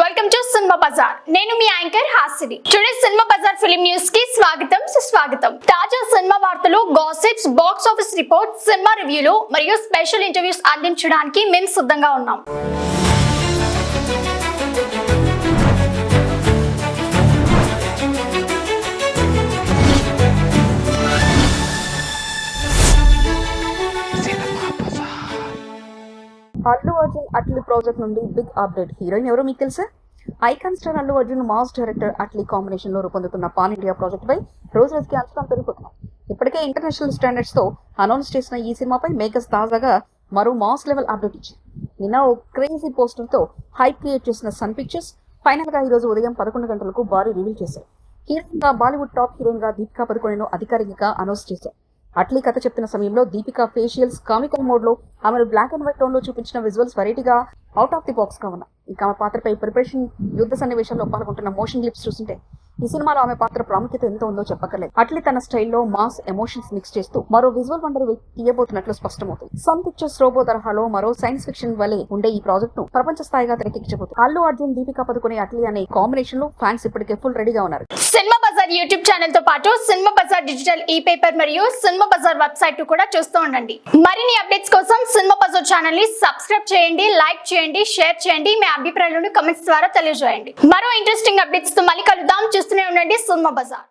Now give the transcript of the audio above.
Welcome to cinema Bazaar. నేను మీ anchor Hasini. Today cinema Bazaar film news కి స్వాగతం సుస్వాగతం. తాజా సినిమా వార్తలు, gossips, box office report, cinema రివ్యూలు మరియు స్పెషల్ ఇంటర్వ్యూస్ అందించడానికి మేము సిద్ధంగా ఉన్నాం. అల్లు అర్జున్ అట్లీ ప్రాజెక్ట్ నుండి బిగ్ అప్డేట్. హీరోయిన్ ఎవరో మీకు తెలుసా? Icon star Allu Arjun mass director Atlee combination లో రూపొందుతున్న పాన్ ఇండియా ప్రాజెక్ట్ పై రోజు రోజుకి అంచనాలు పెరుగుతున్నాయి. ఇప్పటికే ఇంటర్నేషనల్ స్టాండర్డ్స్ తో అనౌన్స్ చేసిన ఈ సినిమాపై మేకర్స్ తాజాగా మరో మాస్ లెవెల్ అప్డేట్ ఇచ్చింది. నిన్న ఓ క్రేజీ పోస్టర్ తో హైప్ క్రియేట్ చేసిన సన్ పిక్చర్స్ ఫైనల్ గా ఈ రోజు ఉదయం 11 గంటలకు భారీ రివీల్ చేశారు. హీరోయిన్ గా బాలీవుడ్ టాప్ హీరోయిన్ గా దీపికా పదుకొనెను అధికారికంగా అనౌన్స్ చేశారు. అట్లీ కథ చెప్తున్న సమయంలో దీపికా ఫేషియల్స్ కామికల్ మోడ్ లో ఆమెను బ్లాక్ అండ్ వైట్ టోన్ లో చూపించిన విజువల్స్ వెరైటీగా అవుట్ ఆఫ్ ది బాక్స్ గా ఉన్నాయి. ఇక ఆమె పాత్రపై ప్రిపరేషన్ యుద్ధ సన్నివేశంలో పాల్గొంటున్న మోషన్ క్లిప్స్ చూస్తుంటే ఈ సినిమాలో ఆమె పాత్ర ప్రాముఖ్యత ఎంత ఉందో చెప్పక్కర్లేదు. అట్లీ తన స్టైల్లో మాస్ ఎమోషన్స్ మిక్స్ చేస్తూ మరో విజువల్ వండర్ తీయబోతున్నట్లు స్పష్టమవుతుంది. సన్ పిక్చర్స్ రోబో తరహాలో మరో సైన్స్ ఫిక్షన్ వలె ఉండే ఈ ప్రాజెక్ట్ ను ప్రపంచ స్థాయిగా తెరకెక్కించబోతుంది. అల్లు అర్జున్ దీపికా పదుకొనే అట్లీ అనే కాంబినేషన్ లో ఫ్యాన్స్ ఇప్పటికే ఫుల్ రెడీగా ఉన్నారు. సినిమా బజార్ యూట్యూబ్ ఛానల్ తో పాటు సినిమా బజార్ డిజిటల్ ఈ పేపర్ మరియు సినిమా బజార్ వెబ్సైట్ కూడా చూస్తూ ఉండండి. మరిన్ని అప్డేట్స్ కోసం సినిమా బజార్ ఛానల్ ని సబ్స్క్రైబ్ చేయండి, లైక్ చేయండి, షేర్ చేయండి. మీ అభిప్రాయాలను కమెంట్స్ ద్వారా తెలియజేయండి. మరో ఇంట్రెస్టింగ్ అప్డేట్స్ తో మళ్ళీ కలుద్దాం. చూస్తూనే ఉండండి సినిమా బజార్.